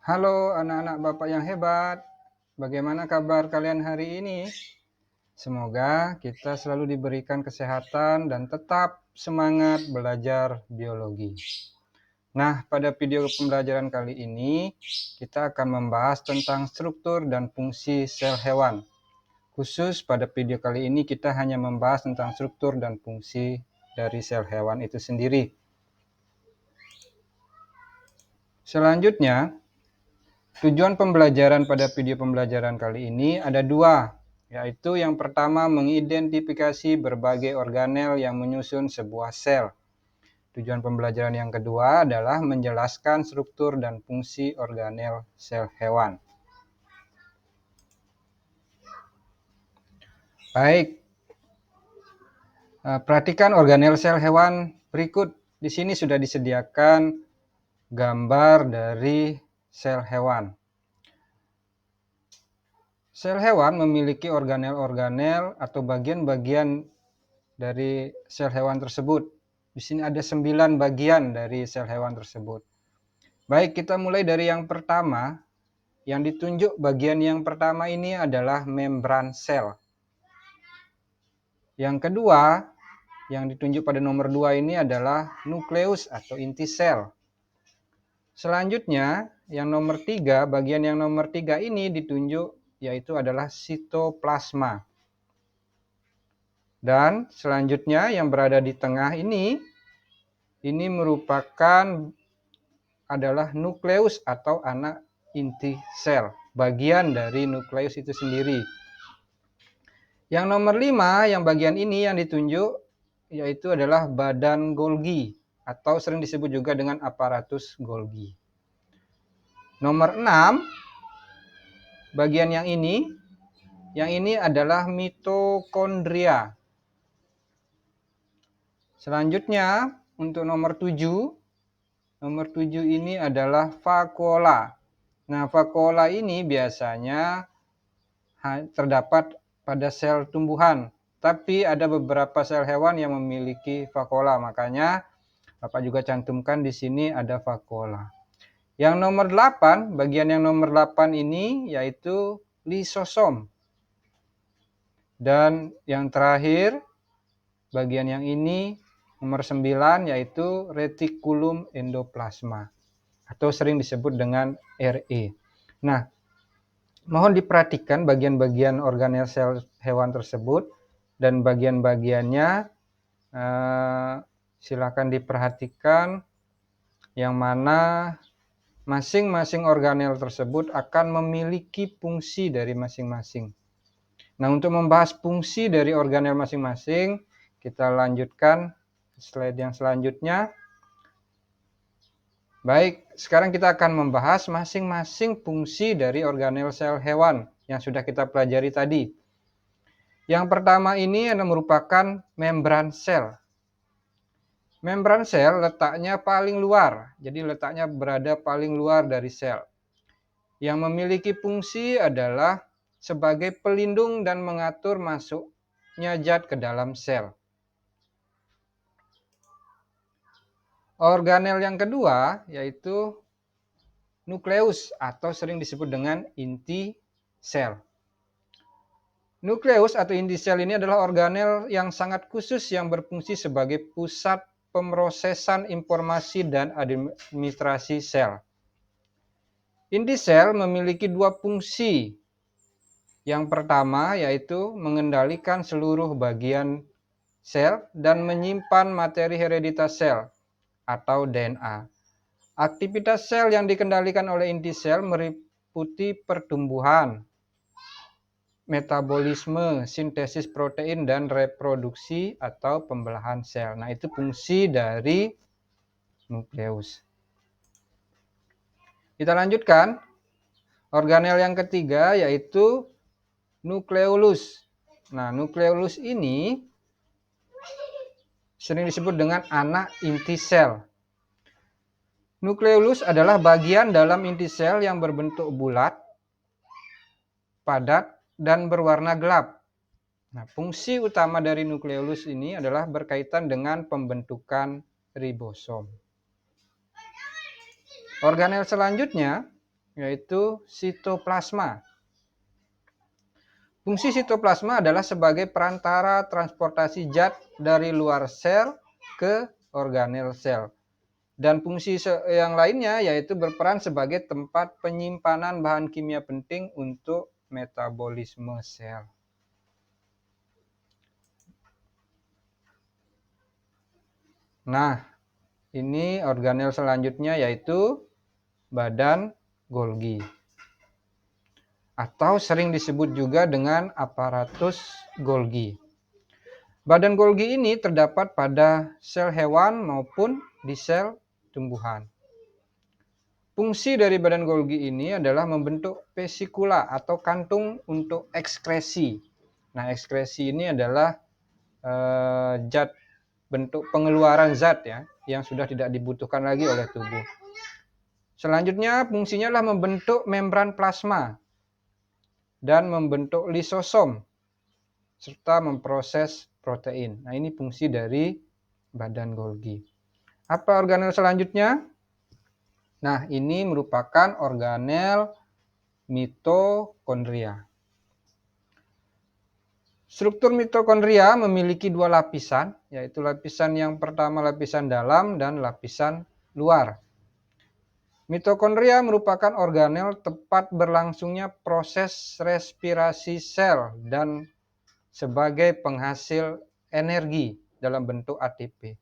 Halo anak-anak Bapak yang hebat, bagaimana kabar kalian hari ini? Semoga kita selalu diberikan kesehatan dan tetap semangat belajar biologi. Nah, pada video pembelajaran kali ini, kita akan membahas tentang struktur dan fungsi sel hewan. Khusus pada video kali ini, kita hanya membahas tentang struktur dan fungsi dari sel hewan itu sendiri. Selanjutnya, tujuan pembelajaran pada video pembelajaran kali ini ada dua, yaitu yang pertama mengidentifikasi berbagai organel yang menyusun sebuah sel. Tujuan pembelajaran yang kedua adalah menjelaskan struktur dan fungsi organel sel hewan. Baik, perhatikan organel sel hewan berikut. Di sini sudah disediakan gambar dari sel hewan. Sel hewan memiliki organel-organel atau bagian-bagian dari sel hewan tersebut. Di sini ada 9 bagian dari sel hewan tersebut. Baik, kita mulai dari yang pertama. Yang ditunjuk bagian yang pertama ini adalah membran sel. Yang kedua, yang ditunjuk pada nomor 2 ini adalah nukleus atau inti sel. Selanjutnya, yang nomor 3, bagian yang nomor 3 ini ditunjuk yaitu adalah sitoplasma. Dan selanjutnya yang berada di tengah ini merupakan adalah nukleus atau anak inti sel, bagian dari nukleus itu sendiri. Yang nomor 5, yang bagian ini yang ditunjuk yaitu adalah badan Golgi atau sering disebut juga dengan aparatus Golgi. Nomor 6, bagian yang ini adalah mitokondria. Selanjutnya untuk nomor 7 ini adalah vakuola. Nah, vakuola ini biasanya terdapat pada sel tumbuhan, tapi ada beberapa sel hewan yang memiliki vakuola, makanya Bapak juga cantumkan di sini ada vakuola. Yang nomor 8, bagian yang nomor 8 ini yaitu lisosom. Dan yang terakhir, bagian yang ini nomor 9 yaitu retikulum endoplasma atau sering disebut dengan RE. Nah, mohon diperhatikan bagian-bagian organel sel hewan tersebut dan bagian-bagiannya silakan diperhatikan yang mana masing-masing organel tersebut akan memiliki fungsi dari masing-masing. Nah, untuk membahas fungsi dari organel masing-masing, kita lanjutkan slide yang selanjutnya. Baik, sekarang kita akan membahas masing-masing fungsi dari organel sel hewan yang sudah kita pelajari tadi. Yang pertama ini merupakan membran sel. Membran sel letaknya paling luar, jadi letaknya berada paling luar dari sel. Yang memiliki fungsi adalah sebagai pelindung dan mengatur masuknya zat ke dalam sel. Organel yang kedua yaitu nukleus atau sering disebut dengan inti sel. Nukleus atau inti sel ini adalah organel yang sangat khusus yang berfungsi sebagai pusat pemrosesan informasi dan administrasi sel. Inti sel memiliki dua fungsi. Yang pertama yaitu mengendalikan seluruh bagian sel dan menyimpan materi hereditas sel atau DNA. Aktivitas sel yang dikendalikan oleh inti sel meliputi pertumbuhan, metabolisme, sintesis protein, dan reproduksi atau pembelahan sel. Nah, itu fungsi dari nukleus. Kita lanjutkan. Organel yang ketiga yaitu nukleolus. Nah, nukleolus ini sering disebut dengan anak inti sel. Nukleolus adalah bagian dalam inti sel yang berbentuk bulat, padat, dan berwarna gelap. Nah, fungsi utama dari nukleolus ini adalah berkaitan dengan pembentukan ribosom. Organel selanjutnya yaitu sitoplasma. Fungsi sitoplasma adalah sebagai perantara transportasi zat dari luar sel ke organel sel. Dan fungsi yang lainnya yaitu berperan sebagai tempat penyimpanan bahan kimia penting untuk metabolisme sel. Nah, ini organel selanjutnya yaitu badan Golgi, atau sering disebut juga dengan aparatus Golgi. Badan Golgi ini terdapat pada sel hewan maupun di sel tumbuhan. Fungsi dari badan Golgi ini adalah membentuk vesikula atau kantung untuk ekskresi. Nah, ekskresi ini adalah zat, bentuk pengeluaran zat ya, yang sudah tidak dibutuhkan lagi oleh tubuh. Selanjutnya fungsinya adalah membentuk membran plasma dan membentuk lisosom serta memproses protein. Nah, ini fungsi dari badan Golgi. Apa organel selanjutnya? Nah, ini merupakan organel mitokondria. Struktur mitokondria memiliki dua lapisan, yaitu lapisan yang pertama lapisan dalam dan lapisan luar. Mitokondria merupakan organel tempat berlangsungnya proses respirasi sel dan sebagai penghasil energi dalam bentuk ATP.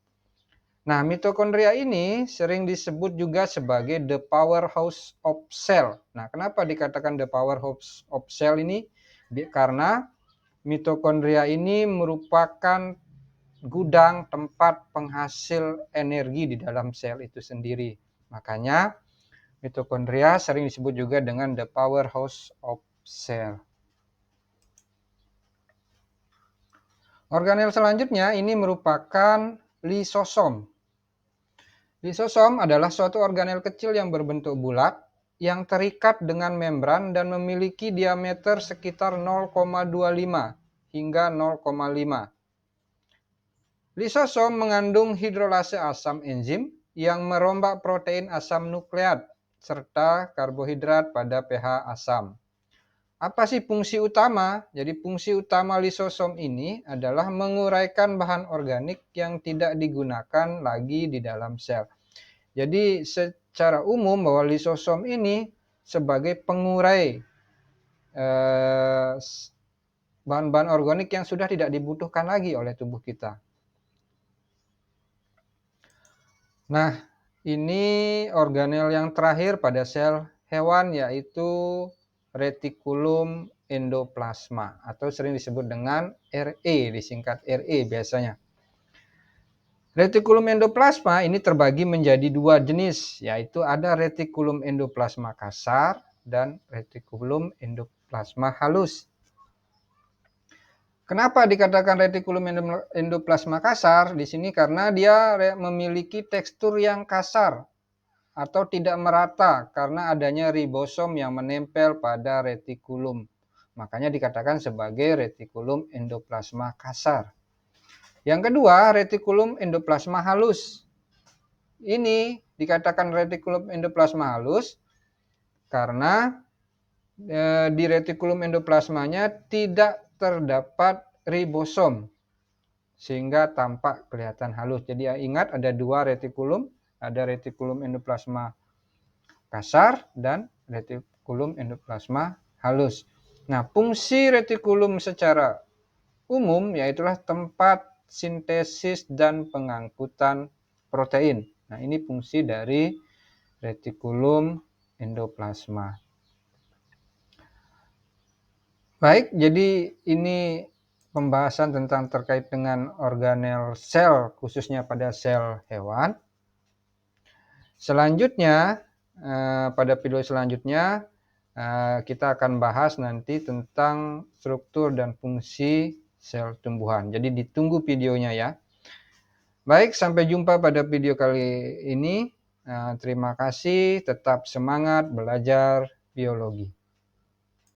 Nah, mitokondria ini sering disebut juga sebagai the powerhouse of cell. Nah, kenapa dikatakan the powerhouse of cell ini? Karena mitokondria ini merupakan gudang tempat penghasil energi di dalam sel itu sendiri. Makanya mitokondria sering disebut juga dengan the powerhouse of cell. Organel selanjutnya ini merupakan lisosom. Lisosom adalah suatu organel kecil yang berbentuk bulat yang terikat dengan membran dan memiliki diameter sekitar 0,25 hingga 0,5. Lisosom mengandung hidrolase asam enzim yang merombak protein asam nukleat serta karbohidrat pada pH asam. Apa sih fungsi utama? Jadi fungsi utama lisosom ini adalah menguraikan bahan organik yang tidak digunakan lagi di dalam sel. Jadi secara umum bahwa lisosom ini sebagai pengurai bahan-bahan organik yang sudah tidak dibutuhkan lagi oleh tubuh kita. Nah, ini organel yang terakhir pada sel hewan yaitu retikulum endoplasma atau sering disebut dengan RE, disingkat RE biasanya. Retikulum endoplasma ini terbagi menjadi dua jenis, yaitu ada retikulum endoplasma kasar dan retikulum endoplasma halus. Kenapa dikatakan retikulum endoplasma kasar di sini? Karena dia memiliki tekstur yang kasar atau tidak merata karena adanya ribosom yang menempel pada retikulum. Makanya dikatakan sebagai retikulum endoplasma kasar. Yang kedua, retikulum endoplasma halus. Ini dikatakan retikulum endoplasma halus karena di retikulum endoplasmanya tidak terdapat ribosom sehingga tampak kelihatan halus. Jadi ingat ada dua retikulum, ada retikulum endoplasma kasar dan retikulum endoplasma halus. Nah, fungsi retikulum secara umum yaitulah tempat sintesis dan pengangkutan protein. Nah, ini fungsi dari retikulum endoplasma. Baik, jadi ini pembahasan tentang terkait dengan organel sel, khususnya pada sel hewan. Selanjutnya, pada video selanjutnya, kita akan bahas nanti tentang struktur dan fungsi sel tumbuhan. Jadi ditunggu videonya ya. Baik, sampai jumpa pada video kali ini. Terima kasih, tetap semangat belajar biologi.